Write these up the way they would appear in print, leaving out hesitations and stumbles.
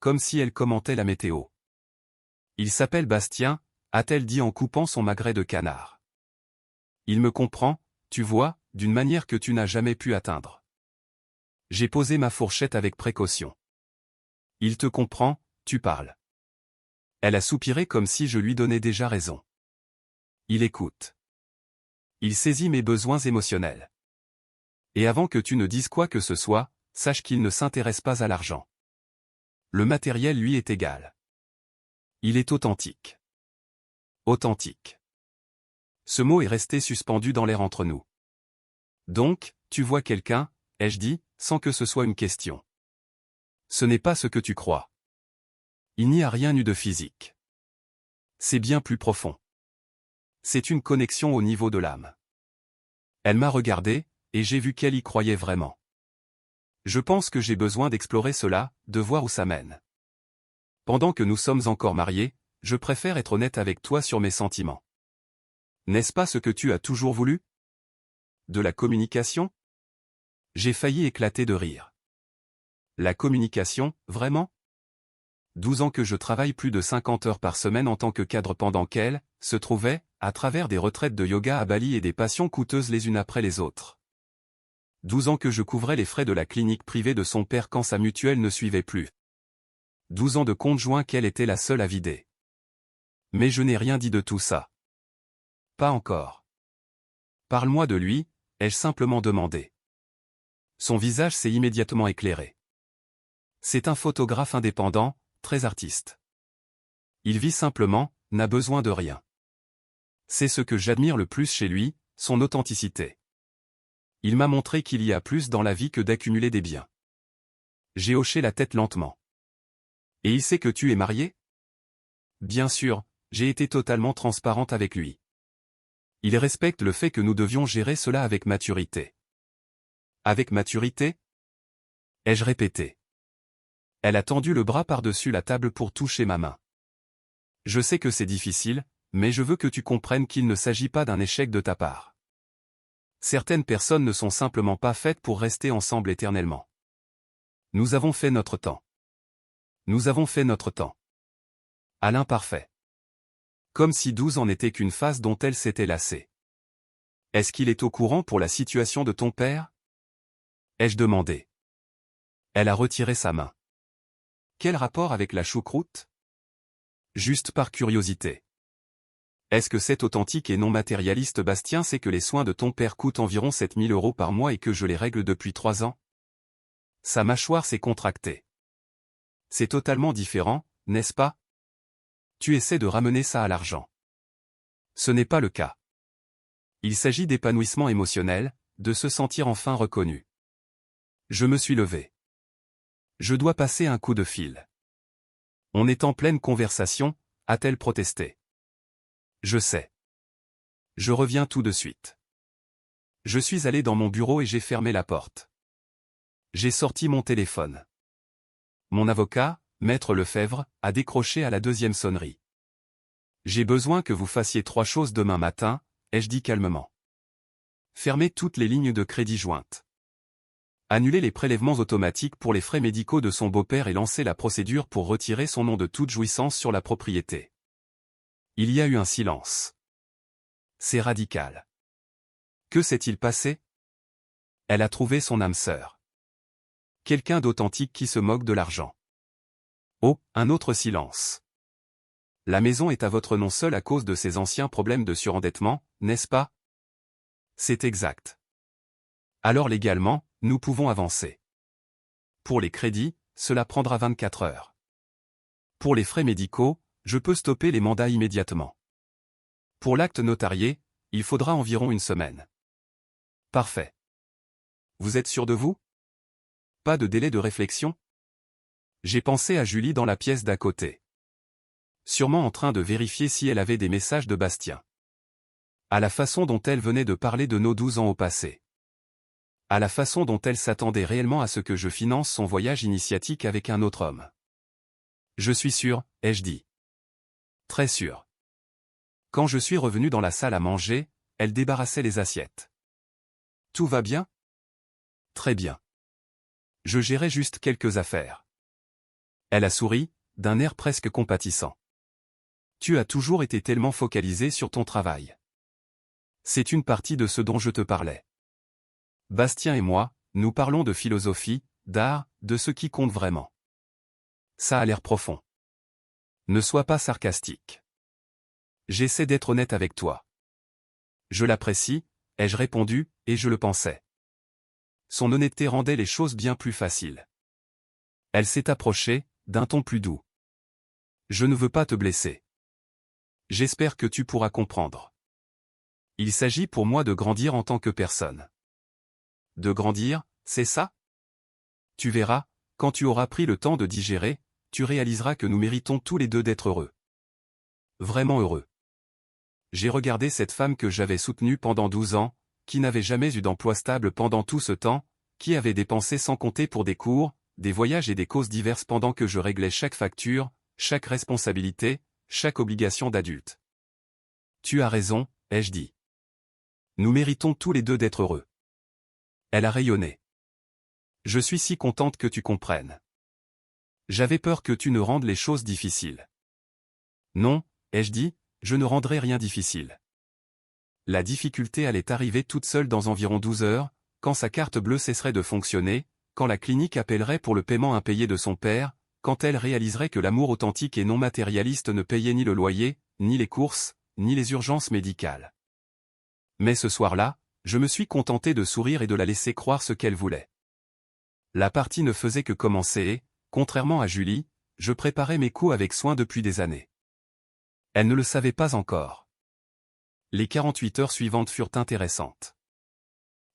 comme si elle commentait la météo. Il s'appelle Bastien, a-t-elle dit en coupant son magret de canard. Il me comprend, tu vois, d'une manière que tu n'as jamais pu atteindre. J'ai posé ma fourchette avec précaution. Il te comprend, tu parles. Elle a soupiré comme si je lui donnais déjà raison. Il écoute. Il saisit mes besoins émotionnels. Et avant que tu ne dises quoi que ce soit, sache qu'il ne s'intéresse pas à l'argent. Le matériel lui est égal. Il est authentique. Authentique. Ce mot est resté suspendu dans l'air entre nous. Donc, tu vois quelqu'un, ai-je dit, sans que ce soit une question. Ce n'est pas ce que tu crois. Il n'y a rien eu de physique. C'est bien plus profond. C'est une connexion au niveau de l'âme. Elle m'a regardé, et j'ai vu qu'elle y croyait vraiment. Je pense que j'ai besoin d'explorer cela, de voir où ça mène. Pendant que nous sommes encore mariés, je préfère être honnête avec toi sur mes sentiments. N'est-ce pas ce que tu as toujours voulu? De la communication? J'ai failli éclater de rire. La communication, vraiment? 12 ans que je travaille plus de 50 heures par semaine en tant que cadre pendant qu'elle se trouvait, à travers des retraites de yoga à Bali et des passions coûteuses les unes après les autres. 12 ans que je couvrais les frais de la clinique privée de son père quand sa mutuelle ne suivait plus. 12 ans de compte joint qu'elle était la seule à vider. Mais je n'ai rien dit de tout ça. Pas encore. Parle-moi de lui, ai-je simplement demandé. Son visage s'est immédiatement éclairé. C'est un photographe indépendant, très artiste. Il vit simplement, n'a besoin de rien. C'est ce que j'admire le plus chez lui, son authenticité. Il m'a montré qu'il y a plus dans la vie que d'accumuler des biens. J'ai hoché la tête lentement. Et il sait que tu es marié? Bien sûr, j'ai été totalement transparente avec lui. Il respecte le fait que nous devions gérer cela avec maturité. Avec maturité? Ai-je répété. Elle a tendu le bras par-dessus la table pour toucher ma main. Je sais que c'est difficile, mais je veux que tu comprennes qu'il ne s'agit pas d'un échec de ta part. Certaines personnes ne sont simplement pas faites pour rester ensemble éternellement. Nous avons fait notre temps. Nous avons fait notre temps. À l'imparfait. Comme si 12 ans n'était qu'une phase dont elle s'était lassée. Est-ce qu'il est au courant pour la situation de ton père? Ai-je demandé. Elle a retiré sa main. Quel rapport avec la choucroute? Juste par curiosité. Est-ce que cet authentique et non matérialiste Bastien sait que les soins de ton père coûtent environ 7 000 € par mois et que je les règle depuis 3 ans? Sa mâchoire s'est contractée. C'est totalement différent, n'est-ce pas? Tu essaies de ramener ça à l'argent. Ce n'est pas le cas. Il s'agit d'épanouissement émotionnel, de se sentir enfin reconnu. Je me suis levé. Je dois passer un coup de fil. On est en pleine conversation, a-t-elle protesté. Je sais. Je reviens tout de suite. Je suis allé dans mon bureau et j'ai fermé la porte. J'ai sorti mon téléphone. Mon avocat, Maître Lefebvre, a décroché à la 2e sonnerie. J'ai besoin que vous fassiez 3 choses demain matin, ai-je dit calmement. Fermez toutes les lignes de crédit jointes. Annuler les prélèvements automatiques pour les frais médicaux de son beau-père et lancer la procédure pour retirer son nom de toute jouissance sur la propriété. Il y a eu un silence. C'est radical. Que s'est-il passé? Elle a trouvé son âme sœur. Quelqu'un d'authentique qui se moque de l'argent. Oh, un autre silence. La maison est à votre nom seul à cause de ses anciens problèmes de surendettement, n'est-ce pas? C'est exact. Alors légalement, nous pouvons avancer. Pour les crédits, cela prendra 24 heures. Pour les frais médicaux, je peux stopper les mandats immédiatement. Pour l'acte notarié, il faudra environ 1 semaine. Parfait. Vous êtes sûr de vous? Pas de délai de réflexion? J'ai pensé à Julie dans la pièce d'à côté. Sûrement en train de vérifier si elle avait des messages de Bastien. À la façon dont elle venait de parler de nos 12 ans au passé. À la façon dont elle s'attendait réellement à ce que je finance son voyage initiatique avec un autre homme. Je suis sûr, ai-je dit. Très sûr. Quand je suis revenu dans la salle à manger, elle débarrassait les assiettes. Tout va bien? Très bien. Je gérais juste quelques affaires. Elle a souri, d'un air presque compatissant. Tu as toujours été tellement focalisé sur ton travail. C'est une partie de ce dont je te parlais. Bastien et moi, nous parlons de philosophie, d'art, de ce qui compte vraiment. Ça a l'air profond. Ne sois pas sarcastique. J'essaie d'être honnête avec toi. Je l'apprécie, ai-je répondu, et je le pensais. Son honnêteté rendait les choses bien plus faciles. Elle s'est approchée, d'un ton plus doux. Je ne veux pas te blesser. J'espère que tu pourras comprendre. Il s'agit pour moi de grandir en tant que personne. De grandir, c'est ça? Tu verras, quand tu auras pris le temps de digérer, tu réaliseras que nous méritons tous les deux d'être heureux. Vraiment heureux. J'ai regardé cette femme que j'avais soutenue pendant 12 ans, qui n'avait jamais eu d'emploi stable pendant tout ce temps, qui avait dépensé sans compter pour des cours, des voyages et des causes diverses pendant que je réglais chaque facture, chaque responsabilité, chaque obligation d'adulte. Tu as raison, ai-je dit. Nous méritons tous les deux d'être heureux. Elle a rayonné. Je suis si contente que tu comprennes. J'avais peur que tu ne rendes les choses difficiles. Non, ai-je dit, je ne rendrai rien difficile. La difficulté allait arriver toute seule dans environ 12 heures, quand sa carte bleue cesserait de fonctionner, quand la clinique appellerait pour le paiement impayé de son père, quand elle réaliserait que l'amour authentique et non matérialiste ne payait ni le loyer, ni les courses, ni les urgences médicales. Mais ce soir-là, je me suis contenté de sourire et de la laisser croire ce qu'elle voulait. La partie ne faisait que commencer et, contrairement à Julie, je préparais mes coups avec soin depuis des années. Elle ne le savait pas encore. Les 48 heures suivantes furent intéressantes.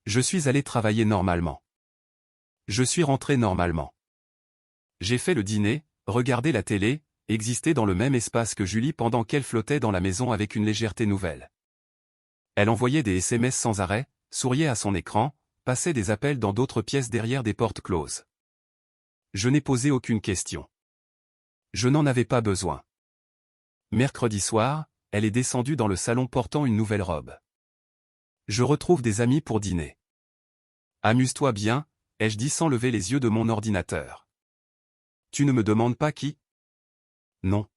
Je suis allé travailler normalement. Je suis rentré normalement. J'ai fait le dîner, regardé la télé, existé dans le même espace que Julie pendant qu'elle flottait dans la maison avec une légèreté nouvelle. Elle envoyait des SMS sans arrêt, souriait à son écran, passait des appels dans d'autres pièces derrière des portes closes. Je n'ai posé aucune question. Je n'en avais pas besoin. Mercredi soir, elle est descendue dans le salon portant une nouvelle robe. Je retrouve des amis pour dîner. Amuse-toi bien, ai-je dit sans lever les yeux de mon ordinateur. Tu ne me demandes pas qui? Non.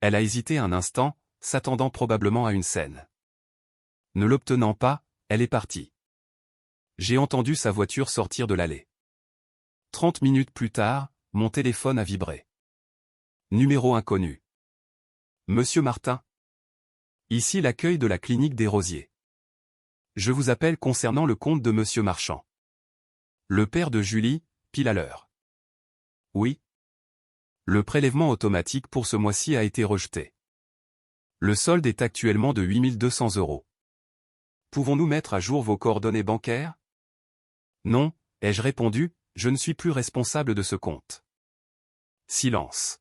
Elle a hésité un instant, s'attendant probablement à une scène. Ne l'obtenant pas, elle est partie. J'ai entendu sa voiture sortir de l'allée. 30 minutes plus tard, mon téléphone a vibré. Numéro inconnu. Monsieur Martin. Ici l'accueil de la clinique des Rosiers. Je vous appelle concernant le compte de Monsieur Marchand. Le père de Julie, pile à l'heure. Oui. Le prélèvement automatique pour ce mois-ci a été rejeté. Le solde est actuellement de 8 200 €. Pouvons-nous mettre à jour vos coordonnées bancaires? Non, ai-je répondu, je ne suis plus responsable de ce compte. Silence.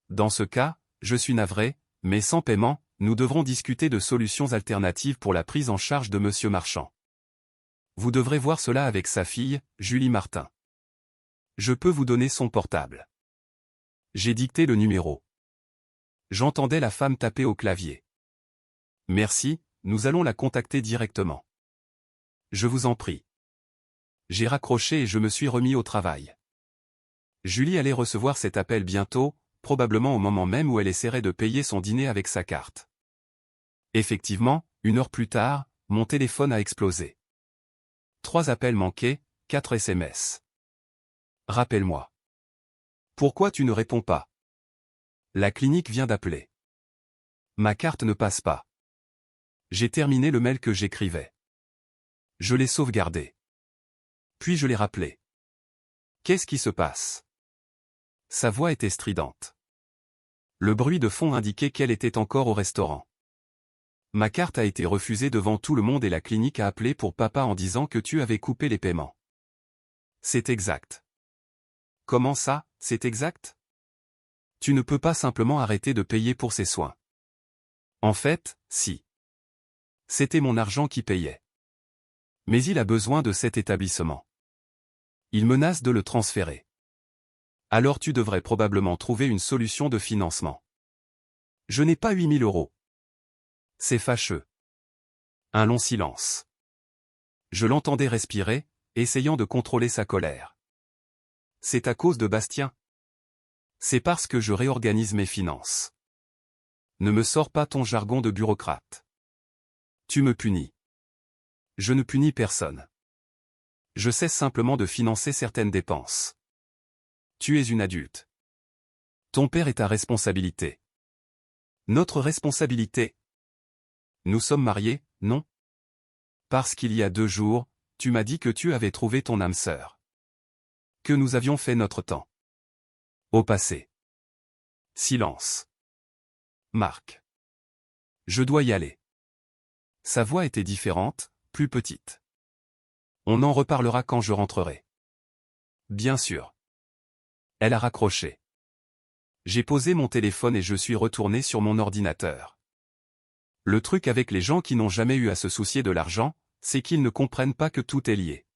Dans ce cas, je suis navré, mais sans paiement, nous devrons discuter de solutions alternatives pour la prise en charge de Monsieur Marchand. Vous devrez voir cela avec sa fille, Julie Martin. Je peux vous donner son portable. J'ai dicté le numéro. J'entendais la femme taper au clavier. Merci, nous allons la contacter directement. Je vous en prie. J'ai raccroché et je me suis remis au travail. Julie allait recevoir cet appel bientôt, probablement au moment même où elle essaierait de payer son dîner avec sa carte. Effectivement, 1 heure plus tard, mon téléphone a explosé. 3 appels manqués, 4 SMS. Rappelle-moi. Pourquoi tu ne réponds pas? La clinique vient d'appeler. Ma carte ne passe pas. J'ai terminé le mail que j'écrivais. Je l'ai sauvegardé. Puis je l'ai rappelé. Qu'est-ce qui se passe? Sa voix était stridente. Le bruit de fond indiquait qu'elle était encore au restaurant. Ma carte a été refusée devant tout le monde et la clinique a appelé pour papa en disant que tu avais coupé les paiements. C'est exact. Comment ça, c'est exact? Tu ne peux pas simplement arrêter de payer pour ses soins. En fait, si. C'était mon argent qui payait. Mais il a besoin de cet établissement. Il menace de le transférer. Alors tu devrais probablement trouver une solution de financement. Je n'ai pas 8 000 €. C'est fâcheux. Un long silence. Je l'entendais respirer, essayant de contrôler sa colère. C'est à cause de Bastien. C'est parce que je réorganise mes finances. Ne me sors pas ton jargon de bureaucrate. Tu me punis. Je ne punis personne. Je cesse simplement de financer certaines dépenses. Tu es une adulte. Ton père est ta responsabilité. Notre responsabilité. Nous sommes mariés, non? Parce qu'il y a 2 jours, tu m'as dit que tu avais trouvé ton âme sœur. Que nous avions fait notre temps. Au passé. Silence. Marc. Je dois y aller. Sa voix était différente, plus petite. On en reparlera quand je rentrerai. Bien sûr. Elle a raccroché. J'ai posé mon téléphone et je suis retourné sur mon ordinateur. Le truc avec les gens qui n'ont jamais eu à se soucier de l'argent, c'est qu'ils ne comprennent pas que tout est lié.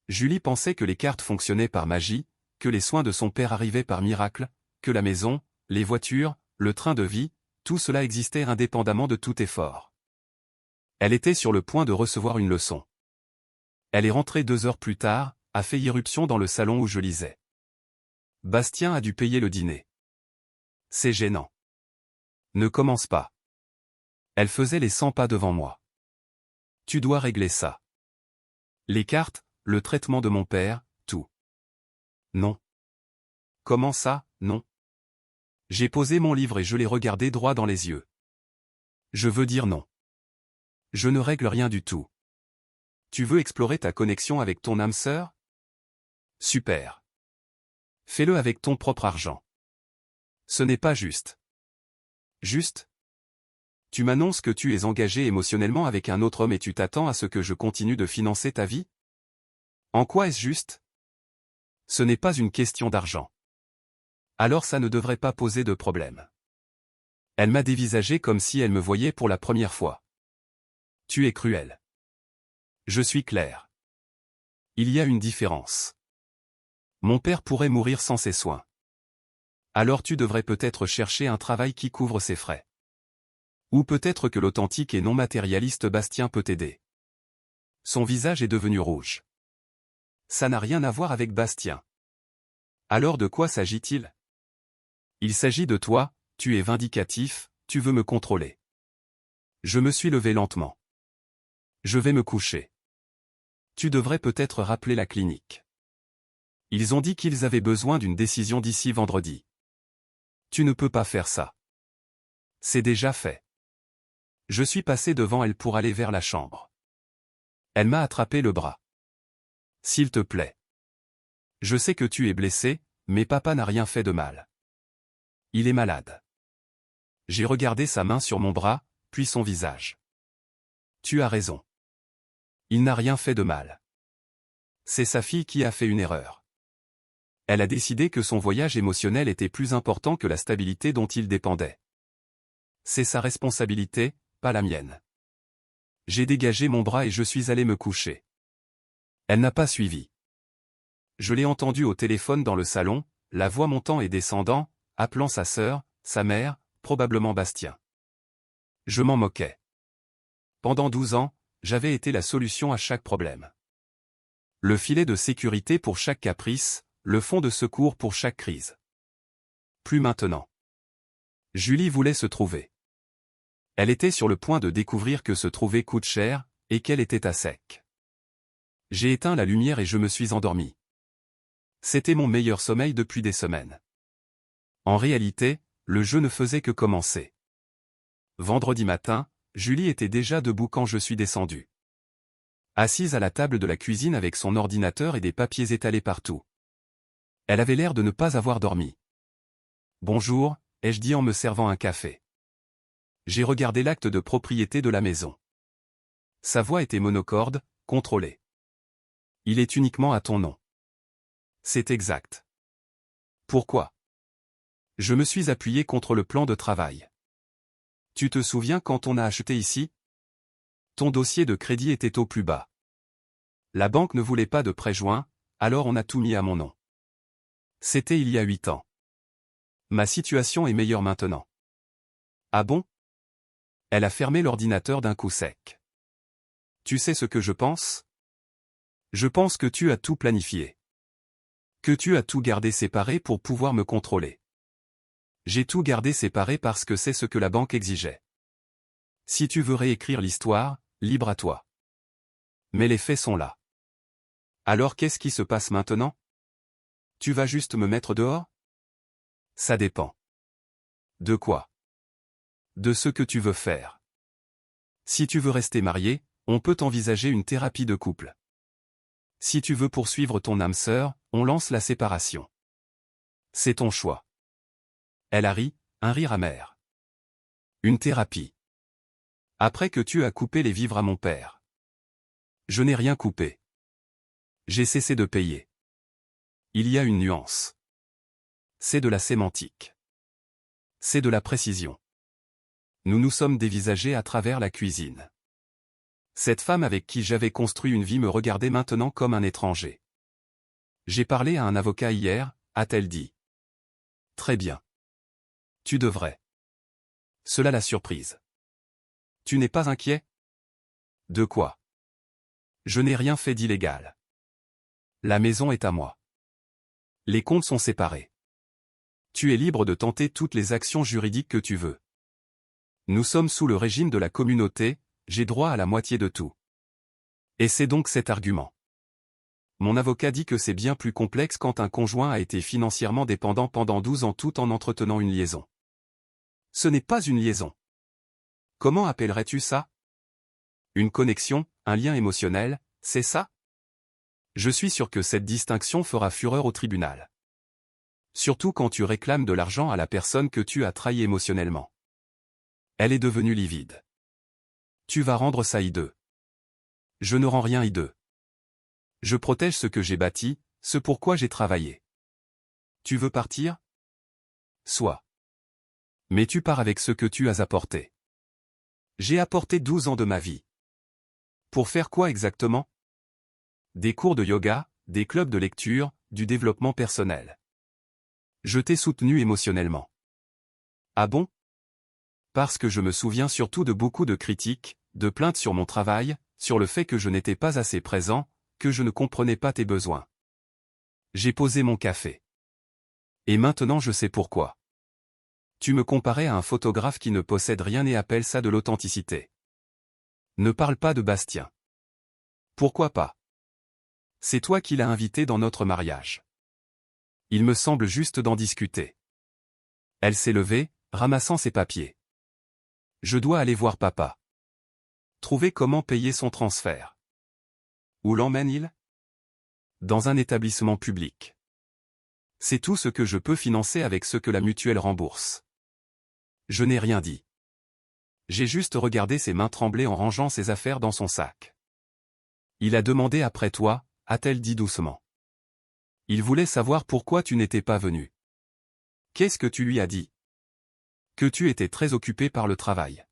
Julie pensait que les cartes fonctionnaient par magie, que les soins de son père arrivaient par miracle, que la maison, les voitures, le train de vie, tout cela existait indépendamment de tout effort. Elle était sur le point de recevoir une leçon. Elle est rentrée 2 heures plus tard, a fait irruption dans le salon où je lisais. Bastien a dû payer le dîner. C'est gênant. Ne commence pas. Elle faisait les 100 pas devant moi. Tu dois régler ça. Les cartes, le traitement de mon père, tout. Non. Comment ça, non? J'ai posé mon livre et je l'ai regardé droit dans les yeux. Je veux dire non. Je ne règle rien du tout. Tu veux explorer ta connexion avec ton âme sœur? Super. Fais-le avec ton propre argent. Ce n'est pas juste. Juste? Tu m'annonces que tu es engagé émotionnellement avec un autre homme et tu t'attends à ce que je continue de financer ta vie? En quoi est-ce juste? Ce n'est pas une question d'argent. Alors ça ne devrait pas poser de problème. Elle m'a dévisagé comme si elle me voyait pour la première fois. Tu es cruel. Je suis clair. Il y a une différence. Mon père pourrait mourir sans ses soins. Alors tu devrais peut-être chercher un travail qui couvre ses frais. Ou peut-être que l'authentique et non matérialiste Bastien peut t'aider. Son visage est devenu rouge. Ça n'a rien à voir avec Bastien. Alors de quoi s'agit-il? Il s'agit de toi, tu es vindicatif, tu veux me contrôler. Je me suis levé lentement. Je vais me coucher. Tu devrais peut-être rappeler la clinique. Ils ont dit qu'ils avaient besoin d'une décision d'ici vendredi. Tu ne peux pas faire ça. C'est déjà fait. Je suis passé devant elle pour aller vers la chambre. Elle m'a attrapé le bras. S'il te plaît. Je sais que tu es blessé, mais papa n'a rien fait de mal. Il est malade. J'ai regardé sa main sur mon bras, puis son visage. Tu as raison. Il n'a rien fait de mal. C'est sa fille qui a fait une erreur. Elle a décidé que son voyage émotionnel était plus important que la stabilité dont il dépendait. C'est sa responsabilité, pas la mienne. J'ai dégagé mon bras et je suis allé me coucher. Elle n'a pas suivi. Je l'ai entendue au téléphone dans le salon, la voix montant et descendant, appelant sa sœur, sa mère, probablement Bastien. Je m'en moquais. Pendant 12 ans, j'avais été la solution à chaque problème. Le filet de sécurité pour chaque caprice, le fonds de secours pour chaque crise. Plus maintenant. Julie voulait se trouver. Elle était sur le point de découvrir que se trouver coûte cher, et qu'elle était à sec. J'ai éteint la lumière et je me suis endormi. C'était mon meilleur sommeil depuis des semaines. En réalité, le jeu ne faisait que commencer. Vendredi matin, Julie était déjà debout quand je suis descendu. Assise à la table de la cuisine avec son ordinateur et des papiers étalés partout. Elle avait l'air de ne pas avoir dormi. « Bonjour », ai-je dit en me servant un café. J'ai regardé l'acte de propriété de la maison. Sa voix était monocorde, contrôlée. « Il est uniquement à ton nom. » C'est exact. Pourquoi? Je me suis appuyé contre le plan de travail. Tu te souviens quand on a acheté ici? Ton dossier de crédit était au plus bas. La banque ne voulait pas de prêt joint, alors on a tout mis à mon nom. C'était il y a 8 ans. Ma situation est meilleure maintenant. Ah bon? Elle a fermé l'ordinateur d'un coup sec. Tu sais ce que je pense? Je pense que tu as tout planifié. Que tu as tout gardé séparé pour pouvoir me contrôler. J'ai tout gardé séparé parce que c'est ce que la banque exigeait. Si tu veux réécrire l'histoire, libre à toi. Mais les faits sont là. Alors qu'est-ce qui se passe maintenant? Tu vas juste me mettre dehors? Ça dépend. De quoi? De ce que tu veux faire. Si tu veux rester marié, on peut envisager une thérapie de couple. Si tu veux poursuivre ton âme sœur, on lance la séparation. C'est ton choix. Elle a ri, un rire amer. Une thérapie. Après que tu as coupé les vivres à mon père. Je n'ai rien coupé. J'ai cessé de payer. Il y a une nuance. C'est de la sémantique. C'est de la précision. Nous nous sommes dévisagés à travers la cuisine. Cette femme avec qui j'avais construit une vie me regardait maintenant comme un étranger. J'ai parlé à un avocat hier, a-t-elle dit. Très bien. Tu devrais. Cela l'a surprise. Tu n'es pas inquiet? De quoi? Je n'ai rien fait d'illégal. La maison est à moi. Les comptes sont séparés. Tu es libre de tenter toutes les actions juridiques que tu veux. Nous sommes sous le régime de la communauté, j'ai droit à la moitié de tout. Et c'est donc cet argument. Mon avocat dit que c'est bien plus complexe quand un conjoint a été financièrement dépendant pendant 12 ans tout en entretenant une liaison. Ce n'est pas une liaison. Comment appellerais-tu ça? Une connexion, un lien émotionnel, c'est ça? Je suis sûr que cette distinction fera fureur au tribunal. Surtout quand tu réclames de l'argent à la personne que tu as trahi émotionnellement. Elle est devenue livide. Tu vas rendre ça hideux. Je ne rends rien hideux. Je protège ce que j'ai bâti, ce pourquoi j'ai travaillé. Tu veux partir? Soit. Mais tu pars avec ce que tu as apporté. J'ai apporté 12 ans de ma vie. Pour faire quoi exactement? Des cours de yoga, des clubs de lecture, du développement personnel. Je t'ai soutenu émotionnellement. Ah bon? Parce que je me souviens surtout de beaucoup de critiques, de plaintes sur mon travail, sur le fait que je n'étais pas assez présent, que je ne comprenais pas tes besoins. J'ai posé mon café. Et maintenant je sais pourquoi. Tu me comparais à un photographe qui ne possède rien et appelle ça de l'authenticité. Ne parle pas de Bastien. Pourquoi pas? C'est toi qui l'as invité dans notre mariage. Il me semble juste d'en discuter. Elle s'est levée, ramassant ses papiers. Je dois aller voir papa. Trouver comment payer son transfert. Où l'emmène-il? Dans un établissement public. C'est tout ce que je peux financer avec ce que la mutuelle rembourse. Je n'ai rien dit. J'ai juste regardé ses mains trembler en rangeant ses affaires dans son sac. Il a demandé après toi, a-t-elle dit doucement. Il voulait savoir pourquoi tu n'étais pas venu. Qu'est-ce que tu lui as dit? Que tu étais très occupé par le travail.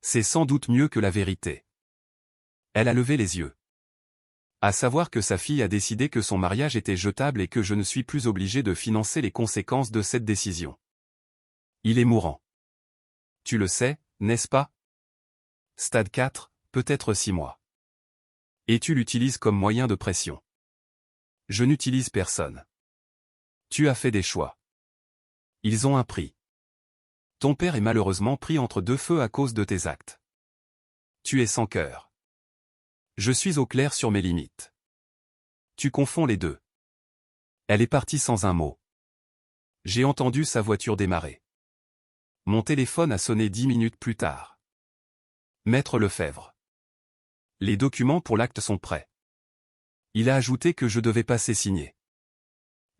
C'est sans doute mieux que la vérité. Elle a levé les yeux. À savoir que sa fille a décidé que son mariage était jetable et que je ne suis plus obligé de financer les conséquences de cette décision. Il est mourant. Tu le sais, n'est-ce pas? Stade 4, peut-être 6 mois. Et tu l'utilises comme moyen de pression. Je n'utilise personne. Tu as fait des choix. Ils ont un prix. Ton père est malheureusement pris entre deux feux à cause de tes actes. Tu es sans cœur. Je suis au clair sur mes limites. Tu confonds les deux. Elle est partie sans un mot. J'ai entendu sa voiture démarrer. Mon téléphone a sonné 10 minutes plus tard. Maître Lefebvre. Les documents pour l'acte sont prêts. Il a ajouté que je devais passer signer.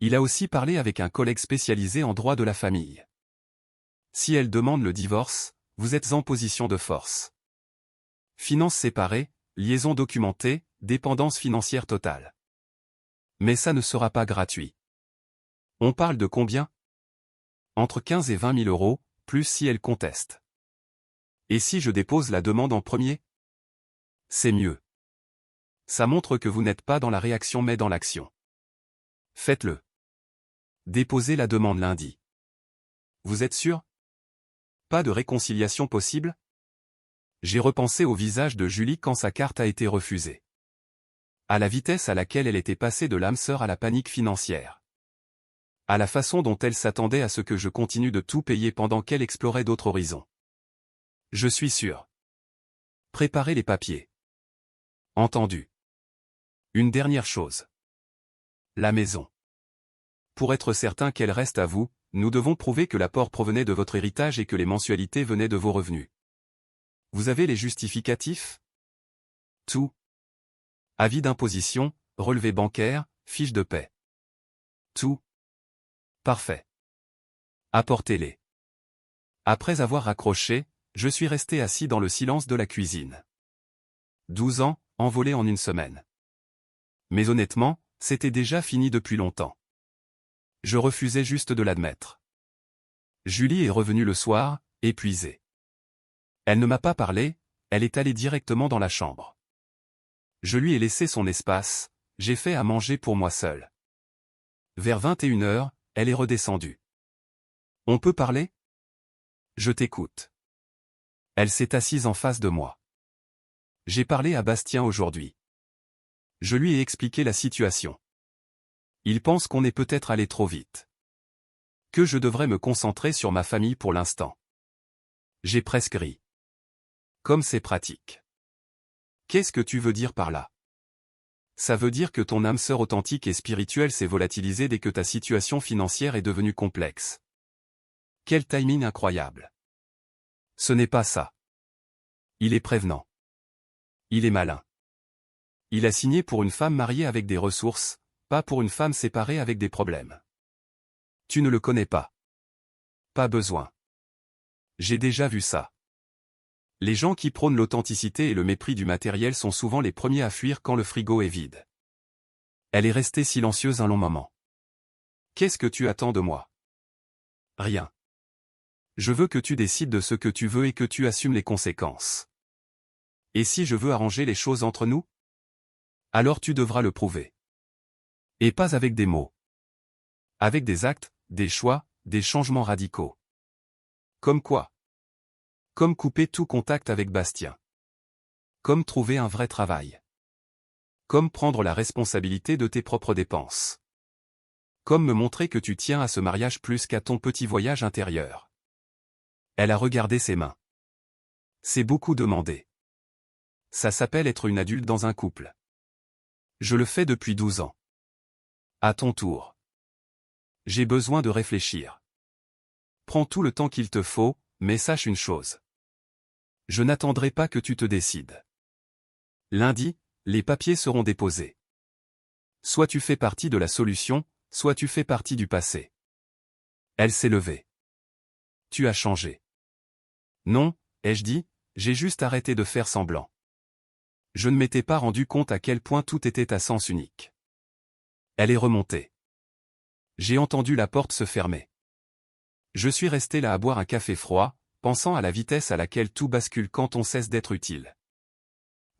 Il a aussi parlé avec un collègue spécialisé en droit de la famille. Si elle demande le divorce, vous êtes en position de force. Finances séparées, liaison documentée, dépendance financière totale. Mais ça ne sera pas gratuit. On parle de combien? Entre 15 et 20 000 euros, plus si elle conteste. Et si je dépose la demande en premier? C'est mieux. Ça montre que vous n'êtes pas dans la réaction mais dans l'action. Faites-le. Déposez la demande lundi. Vous êtes sûr? Pas de réconciliation possible? J'ai repensé au visage de Julie quand sa carte a été refusée. À la vitesse à laquelle elle était passée de l'âme sœur à la panique financière. À la façon dont elle s'attendait à ce que je continue de tout payer pendant qu'elle explorait d'autres horizons. Je suis sûr. Préparez les papiers. Entendu. Une dernière chose. La maison. Pour être certain qu'elle reste à vous, nous devons prouver que l'apport provenait de votre héritage et que les mensualités venaient de vos revenus. Vous avez les justificatifs? Tout. Avis d'imposition, relevé bancaire, fiche de paie. Tout. Parfait. Apportez-les. Après avoir raccroché, je suis resté assis dans le silence de la cuisine. 12 ans, envolés en une semaine. Mais honnêtement, c'était déjà fini depuis longtemps. Je refusais juste de l'admettre. Julie est revenue le soir, épuisée. Elle ne m'a pas parlé, elle est allée directement dans la chambre. Je lui ai laissé son espace, j'ai fait à manger pour moi seul. Vers 21h, elle est redescendue. On peut parler? Je t'écoute. Elle s'est assise en face de moi. J'ai parlé à Bastien aujourd'hui. Je lui ai expliqué la situation. Il pense qu'on est peut-être allé trop vite. Que je devrais me concentrer sur ma famille pour l'instant. J'ai presque ri. Comme c'est pratique. Qu'est-ce que tu veux dire par là? Ça veut dire que ton âme sœur authentique et spirituelle s'est volatilisée dès que ta situation financière est devenue complexe. Quel timing incroyable. Ce n'est pas ça. Il est prévenant. Il est malin. Il a signé pour une femme mariée avec des ressources, pas pour une femme séparée avec des problèmes. Tu ne le connais pas. Pas besoin. J'ai déjà vu ça. Les gens qui prônent l'authenticité et le mépris du matériel sont souvent les premiers à fuir quand le frigo est vide. Elle est restée silencieuse un long moment. Qu'est-ce que tu attends de moi? Rien. Je veux que tu décides de ce que tu veux et que tu assumes les conséquences. Et si je veux arranger les choses entre nous? Alors tu devras le prouver. Et pas avec des mots. Avec des actes, des choix, des changements radicaux. Comme quoi? Comme couper tout contact avec Bastien. Comme trouver un vrai travail. Comme prendre la responsabilité de tes propres dépenses. Comme me montrer que tu tiens à ce mariage plus qu'à ton petit voyage intérieur. Elle a regardé ses mains. C'est beaucoup demandé. Ça s'appelle être une adulte dans un couple. Je le fais depuis 12 ans. À ton tour. J'ai besoin de réfléchir. Prends tout le temps qu'il te faut, mais sache une chose. Je n'attendrai pas que tu te décides. Lundi, les papiers seront déposés. Soit tu fais partie de la solution, soit tu fais partie du passé. Elle s'est levée. Tu as changé. Non, ai-je dit, j'ai juste arrêté de faire semblant. Je ne m'étais pas rendu compte à quel point tout était à sens unique. Elle est remontée. J'ai entendu la porte se fermer. Je suis resté là à boire un café froid, pensant à la vitesse à laquelle tout bascule quand on cesse d'être utile.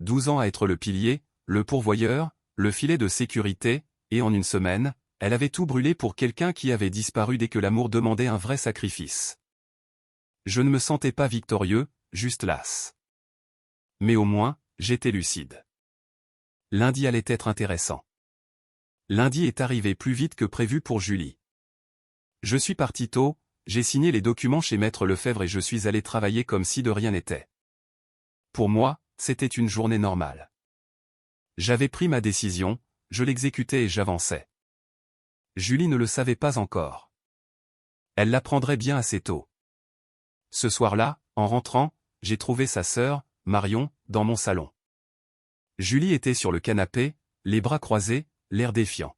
12 ans à être le pilier, le pourvoyeur, le filet de sécurité, et en une semaine, elle avait tout brûlé pour quelqu'un qui avait disparu dès que l'amour demandait un vrai sacrifice. Je ne me sentais pas victorieux, juste las. Mais au moins, j'étais lucide. Lundi allait être intéressant. Lundi est arrivé plus vite que prévu pour Julie. Je suis parti tôt, j'ai signé les documents chez Maître Lefebvre et je suis allé travailler comme si de rien n'était. Pour moi, c'était une journée normale. J'avais pris ma décision, je l'exécutais et j'avançais. Julie ne le savait pas encore. Elle l'apprendrait bien assez tôt. Ce soir-là, en rentrant, j'ai trouvé sa sœur, Marion, dans mon salon. Julie était sur le canapé, les bras croisés, l'air défiant.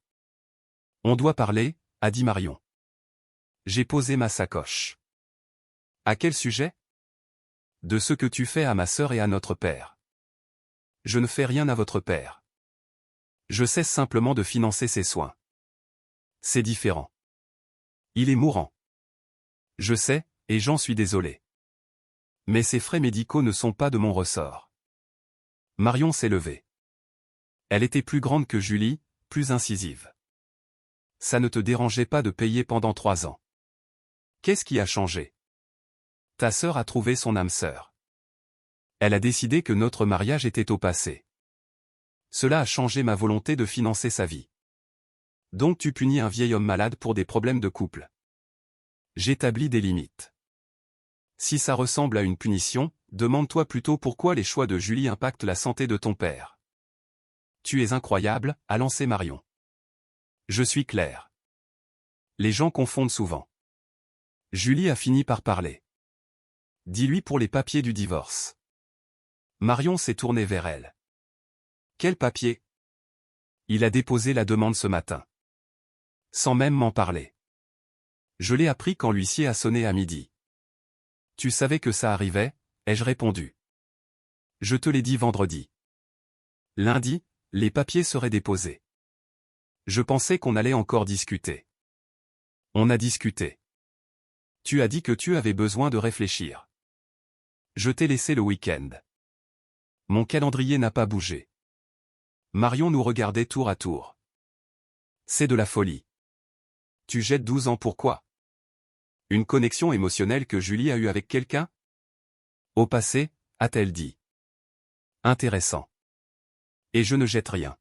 On doit parler, a dit Marion. J'ai posé ma sacoche. À quel sujet? De ce que tu fais à ma sœur et à notre père. Je ne fais rien à votre père. Je cesse simplement de financer ses soins. C'est différent. Il est mourant. Je sais, et j'en suis désolé. Mais ces frais médicaux ne sont pas de mon ressort. Marion s'est levée. Elle était plus grande que Julie, plus incisive. Ça ne te dérangeait pas de payer pendant 3 ans. Qu'est-ce qui a changé? Ta sœur a trouvé son âme sœur. Elle a décidé que notre mariage était au passé. Cela a changé ma volonté de financer sa vie. Donc tu punis un vieil homme malade pour des problèmes de couple. J'établis des limites. Si ça ressemble à une punition, demande-toi plutôt pourquoi les choix de Julie impactent la santé de ton père. Tu es incroyable, a lancé Marion. Je suis clair. Les gens confondent souvent. Julie a fini par parler. Dis-lui pour les papiers du divorce. Marion s'est tournée vers elle. Quel papier? Il a déposé la demande ce matin. Sans même m'en parler. Je l'ai appris quand l'huissier a sonné à midi. Tu savais que ça arrivait, ai-je répondu. Je te l'ai dit vendredi. Lundi, les papiers seraient déposés. Je pensais qu'on allait encore discuter. On a discuté. Tu as dit que tu avais besoin de réfléchir. Je t'ai laissé le week-end. Mon calendrier n'a pas bougé. Marion nous regardait tour à tour. C'est de la folie. Tu jettes 12 ans pourquoi? Une connexion émotionnelle que Julie a eue avec quelqu'un? Au passé, a-t-elle dit. Intéressant. Et je ne jette rien.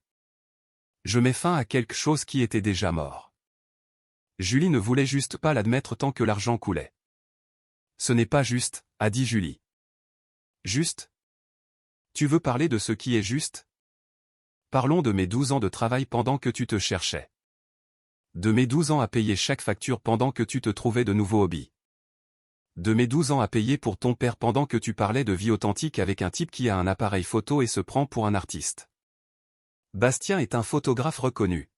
Je mets fin à quelque chose qui était déjà mort. Julie ne voulait juste pas l'admettre tant que l'argent coulait. Ce n'est pas juste, a dit Julie. Juste? Tu veux parler de ce qui est juste? Parlons de mes 12 ans de travail pendant que tu te cherchais. De mes 12 ans à payer chaque facture pendant que tu te trouvais de nouveaux hobbies. De mes 12 ans à payer pour ton père pendant que tu parlais de vie authentique avec un type qui a un appareil photo et se prend pour un artiste. Bastien est un photographe reconnu.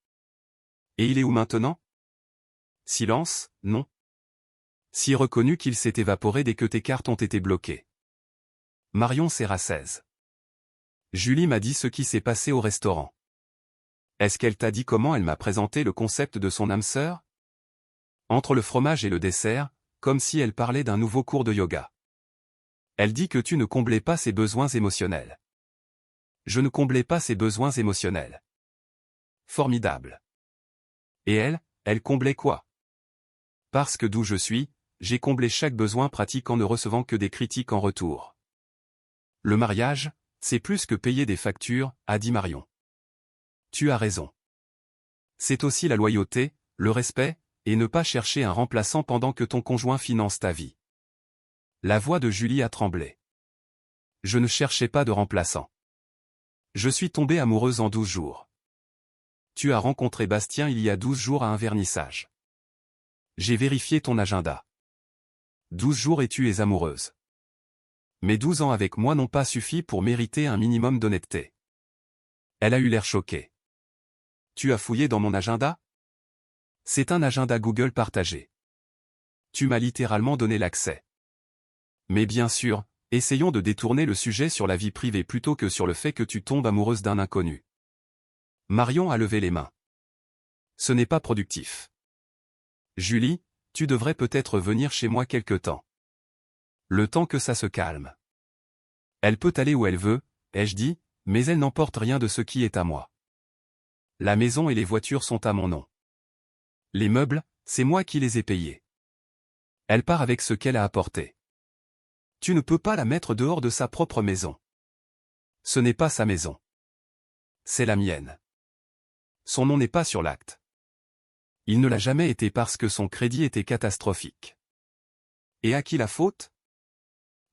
Et il est où maintenant? Silence, non. Si reconnu qu'il s'est évaporé dès que tes cartes ont été bloquées. Marion s'érassèse. Julie m'a dit ce qui s'est passé au restaurant. Est-ce qu'elle t'a dit comment elle m'a présenté le concept de son âme sœur? Entre le fromage et le dessert, comme si elle parlait d'un nouveau cours de yoga. Elle dit que tu ne comblais pas ses besoins émotionnels. Je ne comblais pas ses besoins émotionnels. Formidable. Et elle comblait quoi? Parce que d'où je suis, j'ai comblé chaque besoin pratique en ne recevant que des critiques en retour. Le mariage, c'est plus que payer des factures, a dit Marion. Tu as raison. C'est aussi la loyauté, le respect, et ne pas chercher un remplaçant pendant que ton conjoint finance ta vie. La voix de Julie a tremblé. Je ne cherchais pas de remplaçant. Je suis tombée amoureuse en 12 jours. Tu as rencontré Bastien il y a 12 jours à un vernissage. J'ai vérifié ton agenda. 12 jours et tu es amoureuse. Mes 12 ans avec moi n'ont pas suffi pour mériter un minimum d'honnêteté. Elle a eu l'air choquée. Tu as fouillé dans mon agenda? C'est un agenda Google partagé. Tu m'as littéralement donné l'accès. Mais bien sûr, essayons de détourner le sujet sur la vie privée plutôt que sur le fait que tu tombes amoureuse d'un inconnu. Marion a levé les mains. Ce n'est pas productif. Julie, tu devrais peut-être venir chez moi quelque temps. Le temps que ça se calme. Elle peut aller où elle veut, ai-je dit, mais elle n'emporte rien de ce qui est à moi. La maison et les voitures sont à mon nom. Les meubles, c'est moi qui les ai payés. Elle part avec ce qu'elle a apporté. Tu ne peux pas la mettre dehors de sa propre maison. Ce n'est pas sa maison. C'est la mienne. Son nom n'est pas sur l'acte. Il ne l'a jamais été parce que son crédit était catastrophique. Et à qui la faute?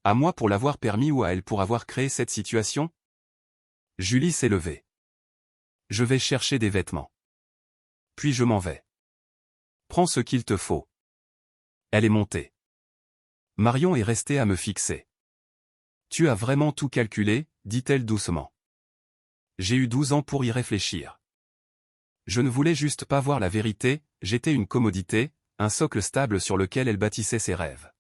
À moi pour l'avoir permis ou à elle pour avoir créé cette situation? Julie s'est levée. Je vais chercher des vêtements. Puis je m'en vais. Prends ce qu'il te faut. Elle est montée. Marion est restée à me fixer. Tu as vraiment tout calculé, dit-elle doucement. J'ai eu 12 ans pour y réfléchir. Je ne voulais juste pas voir la vérité, j'étais une commodité, un socle stable sur lequel elle bâtissait ses rêves.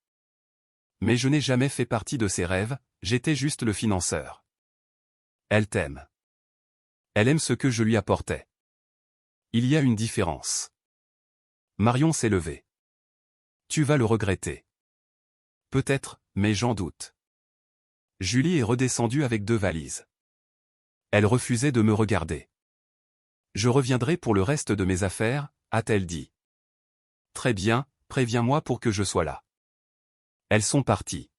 Mais je n'ai jamais fait partie de ses rêves, j'étais juste le financeur. Elle t'aime. Elle aime ce que je lui apportais. Il y a une différence. Marion s'est levée. Tu vas le regretter. Peut-être, mais j'en doute. Julie est redescendue avec 2 valises. Elle refusait de me regarder. Je reviendrai pour le reste de mes affaires, a-t-elle dit. Très bien, préviens-moi pour que je sois là. Elles sont parties.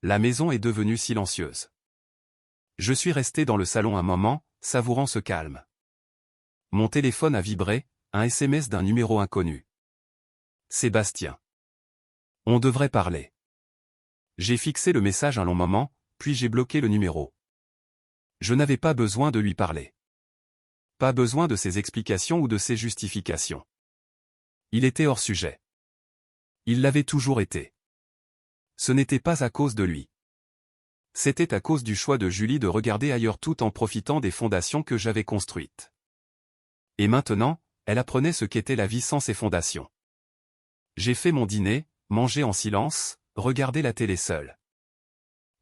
La maison est devenue silencieuse. Je suis resté dans le salon un moment, savourant ce calme. Mon téléphone a vibré, un SMS d'un numéro inconnu. Sébastien. On devrait parler. J'ai fixé le message un long moment, puis j'ai bloqué le numéro. Je n'avais pas besoin de lui parler. Pas besoin de ses explications ou de ses justifications. Il était hors sujet. Il l'avait toujours été. Ce n'était pas à cause de lui. C'était à cause du choix de Julie de regarder ailleurs tout en profitant des fondations que j'avais construites. Et maintenant, elle apprenait ce qu'était la vie sans ces fondations. J'ai fait mon dîner, mangé en silence, regardé la télé seule.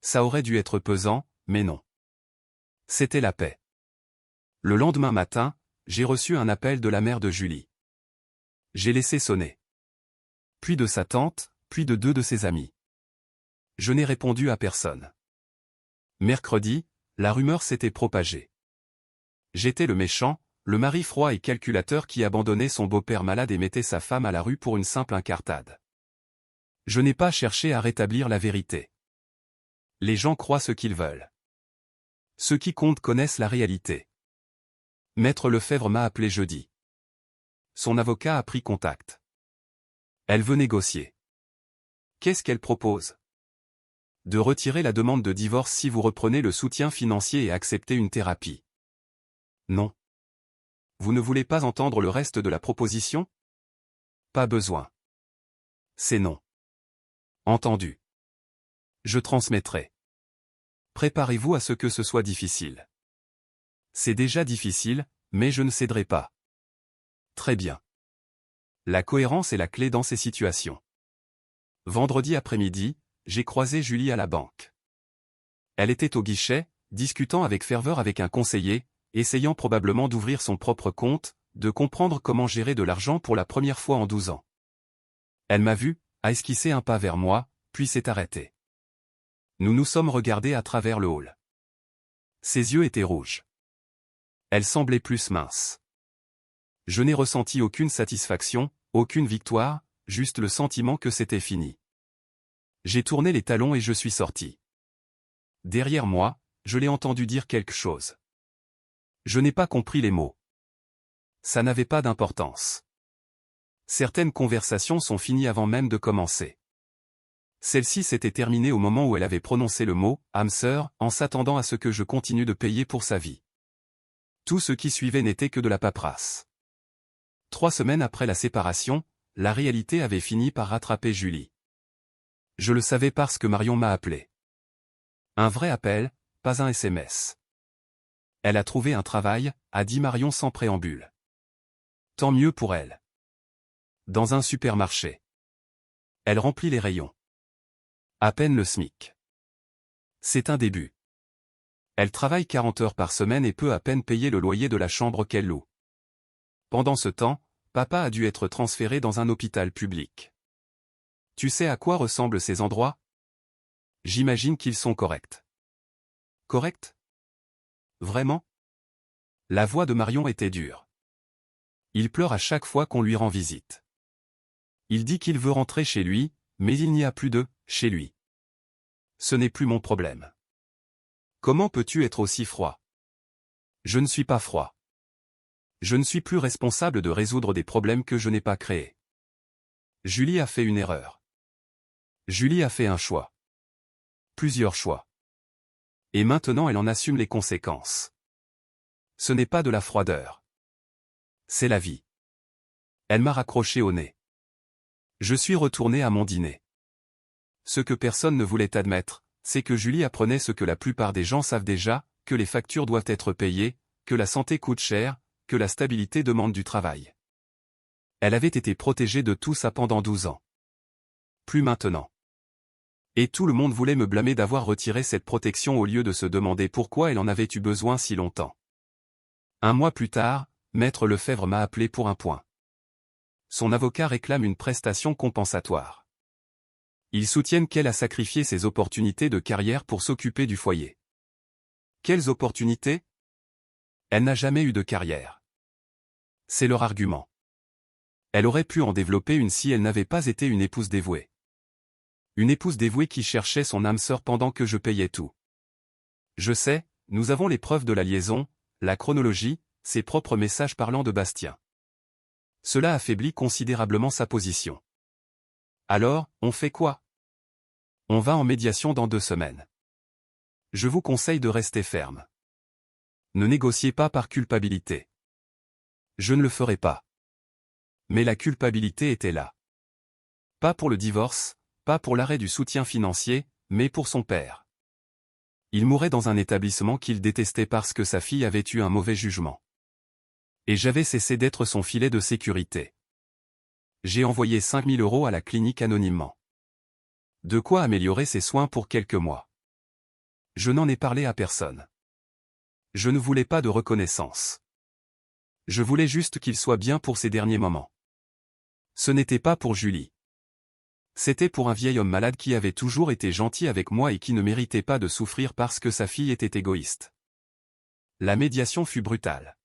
Ça aurait dû être pesant, mais non. C'était la paix. Le lendemain matin, j'ai reçu un appel de la mère de Julie. J'ai laissé sonner. Puis de sa tante, puis de 2 de ses amis. Je n'ai répondu à personne. Mercredi, la rumeur s'était propagée. J'étais le méchant, le mari froid et calculateur qui abandonnait son beau-père malade et mettait sa femme à la rue pour une simple incartade. Je n'ai pas cherché à rétablir la vérité. Les gens croient ce qu'ils veulent. Ceux qui comptent connaissent la réalité. Maître Lefebvre m'a appelé jeudi. Son avocat a pris contact. Elle veut négocier. Qu'est-ce qu'elle propose? De retirer la demande de divorce si vous reprenez le soutien financier et acceptez une thérapie. Non. Vous ne voulez pas entendre le reste de la proposition? Pas besoin. C'est non. Entendu. Je transmettrai. Préparez-vous à ce que ce soit difficile. C'est déjà difficile, mais je ne céderai pas. Très bien. La cohérence est la clé dans ces situations. Vendredi après-midi, j'ai croisé Julie à la banque. Elle était au guichet, discutant avec ferveur avec un conseiller, essayant probablement d'ouvrir son propre compte, de comprendre comment gérer de l'argent pour la première fois en 12 ans. Elle m'a vu, a esquissé un pas vers moi, puis s'est arrêtée. Nous nous sommes regardés à travers le hall. Ses yeux étaient rouges. Elle semblait plus mince. Je n'ai ressenti aucune satisfaction, aucune victoire, juste le sentiment que c'était fini. J'ai tourné les talons et je suis sorti. Derrière moi, je l'ai entendu dire quelque chose. Je n'ai pas compris les mots. Ça n'avait pas d'importance. Certaines conversations sont finies avant même de commencer. Celle-ci s'était terminée au moment où elle avait prononcé le mot « âme sœur » en s'attendant à ce que je continue de payer pour sa vie. Tout ce qui suivait n'était que de la paperasse. 3 semaines après la séparation, la réalité avait fini par rattraper Julie. Je le savais parce que Marion m'a appelé. Un vrai appel, pas un SMS. Elle a trouvé un travail, a dit Marion sans préambule. Tant mieux pour elle. Dans un supermarché. Elle remplit les rayons. À peine le SMIC. C'est un début. Elle travaille 40 heures par semaine et peut à peine payer le loyer de la chambre qu'elle loue. Pendant ce temps, papa a dû être transféré dans un hôpital public. Tu sais à quoi ressemblent ces endroits? J'imagine qu'ils sont corrects. Corrects? Vraiment? La voix de Marion était dure. Il pleure à chaque fois qu'on lui rend visite. Il dit qu'il veut rentrer chez lui, mais il n'y a plus de « chez lui ». Ce n'est plus mon problème. Comment peux-tu être aussi froid? Je ne suis pas froid. Je ne suis plus responsable de résoudre des problèmes que je n'ai pas créés. Julie a fait une erreur. Julie a fait un choix. Plusieurs choix. Et maintenant elle en assume les conséquences. Ce n'est pas de la froideur. C'est la vie. Elle m'a raccroché au nez. Je suis retourné à mon dîner. Ce que personne ne voulait admettre, c'est que Julie apprenait ce que la plupart des gens savent déjà, que les factures doivent être payées, que la santé coûte cher, que la stabilité demande du travail. Elle avait été protégée de tout ça pendant 12 ans. Plus maintenant. Et tout le monde voulait me blâmer d'avoir retiré cette protection au lieu de se demander pourquoi elle en avait eu besoin si longtemps. 1 mois plus tard, Maître Lefebvre m'a appelé pour un point. Son avocat réclame une prestation compensatoire. Ils soutiennent qu'elle a sacrifié ses opportunités de carrière pour s'occuper du foyer. Quelles opportunités? Elle n'a jamais eu de carrière. C'est leur argument. Elle aurait pu en développer une si elle n'avait pas été une épouse dévouée. Une épouse dévouée qui cherchait son âme sœur pendant que je payais tout. Je sais, nous avons les preuves de la liaison, la chronologie, ses propres messages parlant de Bastien. Cela affaiblit considérablement sa position. Alors, on fait quoi? On va en médiation dans 2 semaines. Je vous conseille de rester ferme. Ne négociez pas par culpabilité. Je ne le ferai pas. Mais la culpabilité était là. Pas pour le divorce, pas pour l'arrêt du soutien financier, mais pour son père. Il mourait dans un établissement qu'il détestait parce que sa fille avait eu un mauvais jugement. Et j'avais cessé d'être son filet de sécurité. J'ai envoyé 5 000 € à la clinique anonymement. De quoi améliorer ses soins pour quelques mois. Je n'en ai parlé à personne. Je ne voulais pas de reconnaissance. Je voulais juste qu'il soit bien pour ses derniers moments. Ce n'était pas pour Julie. C'était pour un vieil homme malade qui avait toujours été gentil avec moi et qui ne méritait pas de souffrir parce que sa fille était égoïste. La médiation fut brutale.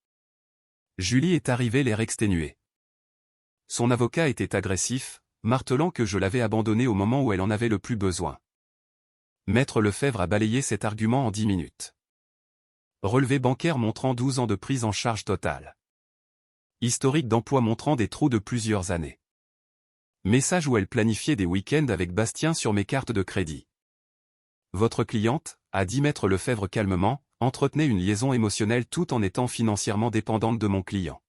Julie est arrivée l'air exténué. Son avocat était agressif, martelant que je l'avais abandonnée au moment où elle en avait le plus besoin. Maître Lefebvre a balayé cet argument en 10 minutes. Relevé bancaire montrant 12 ans de prise en charge totale. Historique d'emploi montrant des trous de plusieurs années. Message où elle planifiait des week-ends avec Bastien sur mes cartes de crédit. Votre cliente, a dit Maître Lefebvre calmement, entretenait une liaison émotionnelle tout en étant financièrement dépendante de mon client.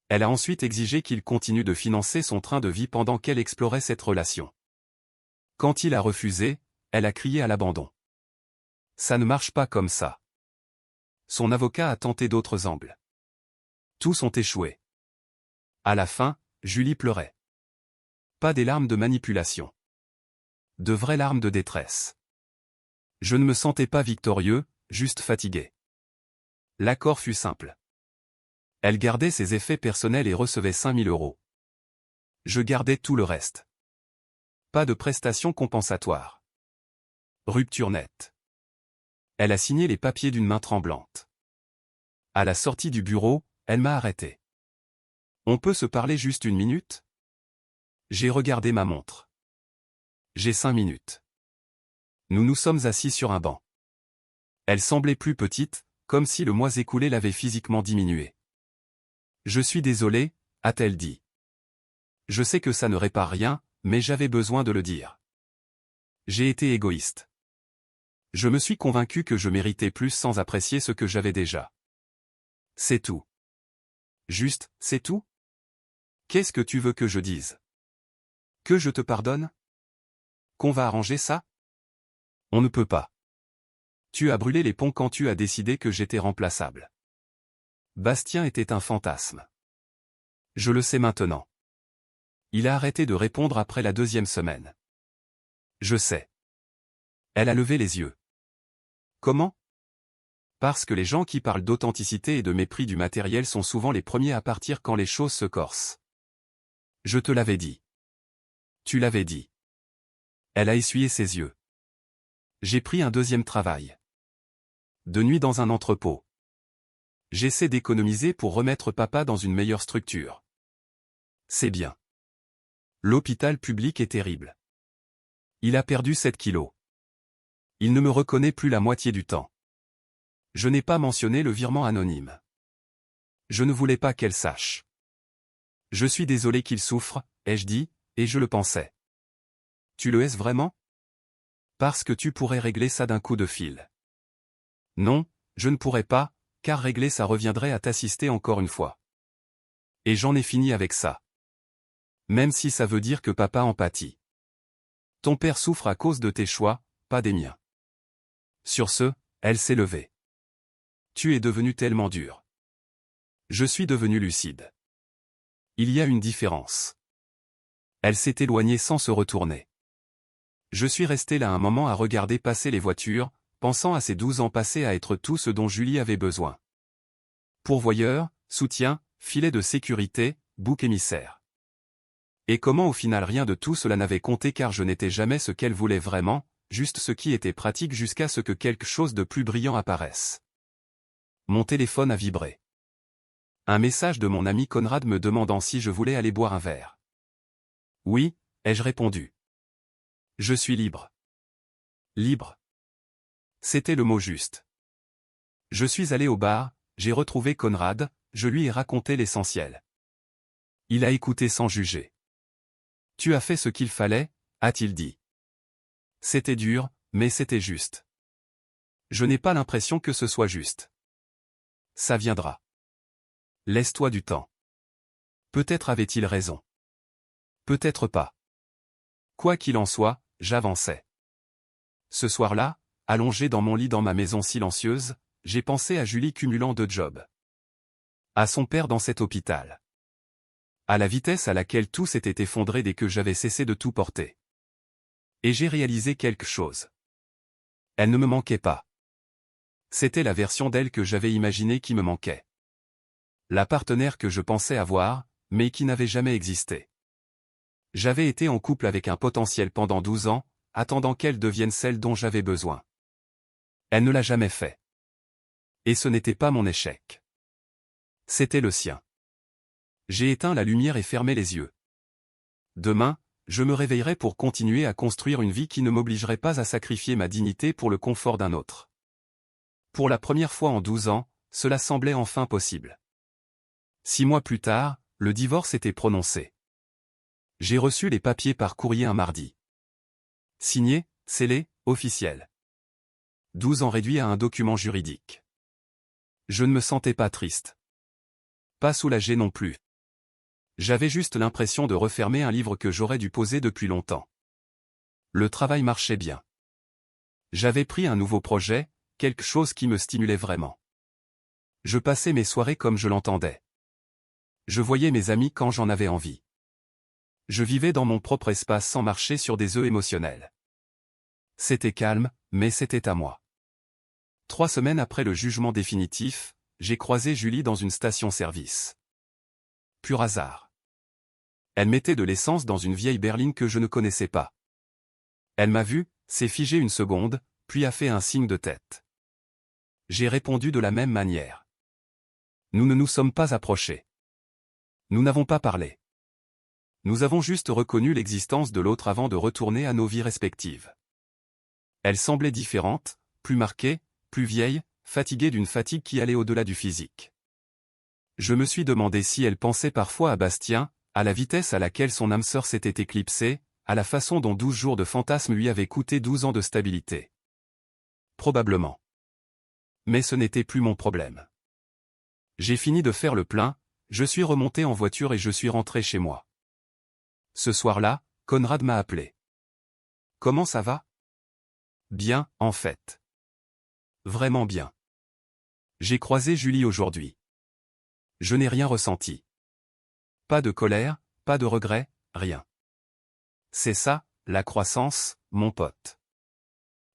Elle a ensuite exigé qu'il continue de financer son train de vie pendant qu'elle explorait cette relation. Quand il a refusé, elle a crié à l'abandon. Ça ne marche pas comme ça. Son avocat a tenté d'autres angles. Tous ont échoué. À la fin, Julie pleurait. Pas des larmes de manipulation. De vraies larmes de détresse. Je ne me sentais pas victorieux, juste fatigué. L'accord fut simple. Elle gardait ses effets personnels et recevait 5 000 €. Je gardais tout le reste. Pas de prestations compensatoires. Rupture nette. Elle a signé les papiers d'une main tremblante. À la sortie du bureau, elle m'a arrêté. On peut se parler juste 1 minute? J'ai regardé ma montre. J'ai 5 minutes. Nous nous sommes assis sur un banc. Elle semblait plus petite, comme si le mois écoulé l'avait physiquement diminuée. Je suis désolé, a-t-elle dit. Je sais que ça ne répare rien, mais j'avais besoin de le dire. J'ai été égoïste. Je me suis convaincu que je méritais plus sans apprécier ce que j'avais déjà. C'est tout. Juste, c'est tout? Qu'est-ce que tu veux que je dise? Que je te pardonne? Qu'on va arranger ça? On ne peut pas. Tu as brûlé les ponts quand tu as décidé que j'étais remplaçable. Bastien était un fantasme. Je le sais maintenant. Il a arrêté de répondre après la 2e semaine. Je sais. Elle a levé les yeux. Comment? Parce que les gens qui parlent d'authenticité et de mépris du matériel sont souvent les premiers à partir quand les choses se corsent. Je te l'avais dit. Tu l'avais dit. Elle a essuyé ses yeux. J'ai pris un 2e travail. De nuit dans un entrepôt. J'essaie d'économiser pour remettre papa dans une meilleure structure. C'est bien. L'hôpital public est terrible. Il a perdu 7 kilos. Il ne me reconnaît plus la moitié du temps. Je n'ai pas mentionné le virement anonyme. Je ne voulais pas qu'elle sache. Je suis désolé qu'il souffre, ai-je dit, et je le pensais. Tu le es vraiment? Parce que tu pourrais régler ça d'un coup de fil. Non, je ne pourrais pas, car régler ça reviendrait à t'assister encore une fois. Et j'en ai fini avec ça. Même si ça veut dire que papa en pâtit. Ton père souffre à cause de tes choix, pas des miens. Sur ce, elle s'est levée. Tu es devenu tellement dur. Je suis devenu lucide. Il y a une différence. Elle s'est éloignée sans se retourner. Je suis resté là un moment à regarder passer les voitures, pensant à ces 12 ans passés à être tout ce dont Julie avait besoin. Pourvoyeur, soutien, filet de sécurité, bouc émissaire. Et comment au final rien de tout cela n'avait compté car je n'étais jamais ce qu'elle voulait vraiment, juste ce qui était pratique jusqu'à ce que quelque chose de plus brillant apparaisse. Mon téléphone a vibré. Un message de mon ami Conrad me demandant si je voulais aller boire un verre. Oui, ai-je répondu. Je suis libre. Libre. C'était le mot juste. Je suis allé au bar, j'ai retrouvé Conrad, je lui ai raconté l'essentiel. Il a écouté sans juger. Tu as fait ce qu'il fallait, a-t-il dit. C'était dur, mais c'était juste. Je n'ai pas l'impression que ce soit juste. Ça viendra. Laisse-toi du temps. Peut-être avait-il raison. Peut-être pas. Quoi qu'il en soit, j'avançais. Ce soir-là, allongé dans mon lit dans ma maison silencieuse, j'ai pensé à Julie cumulant 2 jobs. À son père dans cet hôpital. À la vitesse à laquelle tout s'était effondré dès que j'avais cessé de tout porter. Et j'ai réalisé quelque chose. Elle ne me manquait pas. C'était la version d'elle que j'avais imaginée qui me manquait. La partenaire que je pensais avoir, mais qui n'avait jamais existé. J'avais été en couple avec un potentiel pendant 12 ans, attendant qu'elle devienne celle dont j'avais besoin. Elle ne l'a jamais fait. Et ce n'était pas mon échec. C'était le sien. J'ai éteint la lumière et fermé les yeux. Demain, je me réveillerai pour continuer à construire une vie qui ne m'obligerait pas à sacrifier ma dignité pour le confort d'un autre. Pour la première fois en 12 ans, cela semblait enfin possible. 6 mois plus tard, le divorce était prononcé. J'ai reçu les papiers par courrier un mardi. Signé, scellé, officiel. 12 ans réduits à un document juridique. Je ne me sentais pas triste. Pas soulagé non plus. J'avais juste l'impression de refermer un livre que j'aurais dû poser depuis longtemps. Le travail marchait bien. J'avais pris un nouveau projet, quelque chose qui me stimulait vraiment. Je passais mes soirées comme je l'entendais. Je voyais mes amis quand j'en avais envie. Je vivais dans mon propre espace sans marcher sur des œufs émotionnels. C'était calme, mais c'était à moi. 3 semaines après le jugement définitif, j'ai croisé Julie dans une station-service. Pur hasard. Elle mettait de l'essence dans une vieille berline que je ne connaissais pas. Elle m'a vu, s'est figée une seconde, puis a fait un signe de tête. J'ai répondu de la même manière. Nous ne nous sommes pas approchés. Nous n'avons pas parlé. Nous avons juste reconnu l'existence de l'autre avant de retourner à nos vies respectives. Elle semblait différente, plus marquée, plus vieille, fatiguée d'une fatigue qui allait au-delà du physique. Je me suis demandé si elle pensait parfois à Bastien, à la vitesse à laquelle son âme sœur s'était éclipsée, à la façon dont 12 jours de fantasme lui avaient coûté 12 ans de stabilité. Probablement. Mais ce n'était plus mon problème. J'ai fini de faire le plein, je suis remonté en voiture et je suis rentré chez moi. Ce soir-là, Conrad m'a appelé. Comment ça va? Bien, en fait. Vraiment bien. J'ai croisé Julie aujourd'hui. Je n'ai rien ressenti. Pas de colère, pas de regret, rien. C'est ça, la croissance, mon pote.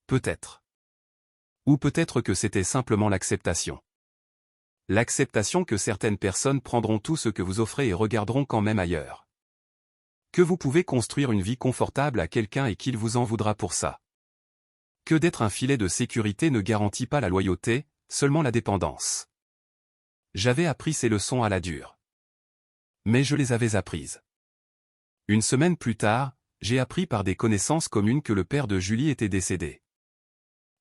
Peut-être. Ou peut-être que c'était simplement l'acceptation. L'acceptation que certaines personnes prendront tout ce que vous offrez et regarderont quand même ailleurs. Que vous pouvez construire une vie confortable à quelqu'un et qu'il vous en voudra pour ça. Que d'être un filet de sécurité ne garantit pas la loyauté, seulement la dépendance. J'avais appris ces leçons à la dure. Mais je les avais apprises. Une semaine plus tard, j'ai appris par des connaissances communes que le père de Julie était décédé.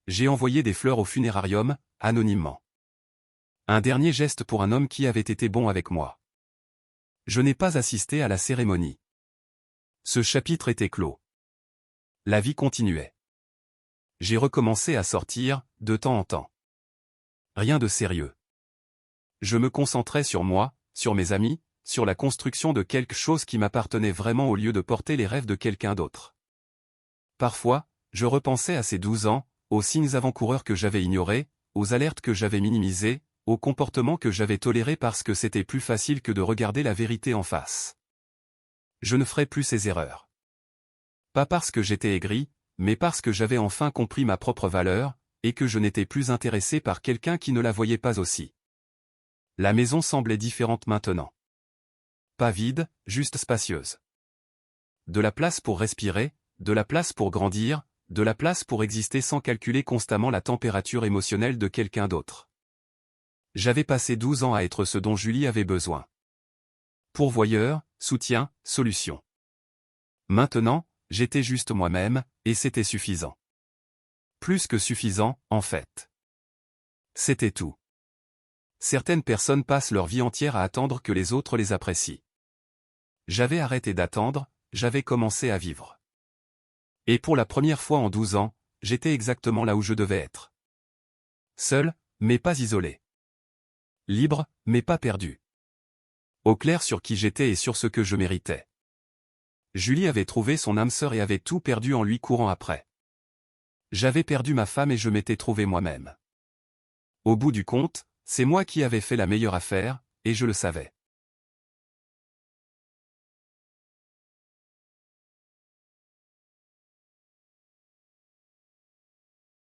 J'ai envoyé des fleurs au funérarium, anonymement. Un dernier geste pour un homme qui avait été bon avec moi. Je n'ai pas assisté à la cérémonie. Ce chapitre était clos. La vie continuait. J'ai recommencé à sortir, de temps en temps. Rien de sérieux. Je me concentrais sur moi, sur mes amis, sur la construction de quelque chose qui m'appartenait vraiment au lieu de porter les rêves de quelqu'un d'autre. Parfois, je repensais à ces 12 ans, aux signes avant-coureurs que j'avais ignorés, aux alertes que j'avais minimisées, aux comportements que j'avais tolérés parce que c'était plus facile que de regarder la vérité en face. Je ne ferai plus ces erreurs. Pas parce que j'étais aigri, mais parce que j'avais enfin compris ma propre valeur, et que je n'étais plus intéressé par quelqu'un qui ne la voyait pas aussi. La maison semblait différente maintenant. Pas vide, juste spacieuse. De la place pour respirer, de la place pour grandir, de la place pour exister sans calculer constamment la température émotionnelle de quelqu'un d'autre. J'avais passé 12 ans à être ce dont Julie avait besoin. Pourvoyeur, soutien, solution. Maintenant, j'étais juste moi-même, et c'était suffisant. Plus que suffisant, en fait. C'était tout. Certaines personnes passent leur vie entière à attendre que les autres les apprécient. J'avais arrêté d'attendre, j'avais commencé à vivre. Et pour la première fois en 12 ans, j'étais exactement là où je devais être. Seul, mais pas isolé. Libre, mais pas perdu. Au clair sur qui j'étais et sur ce que je méritais. Julie avait trouvé son âme sœur et avait tout perdu en lui courant après. J'avais perdu ma femme et je m'étais trouvé moi-même. Au bout du compte, c'est moi qui avais fait la meilleure affaire, et je le savais.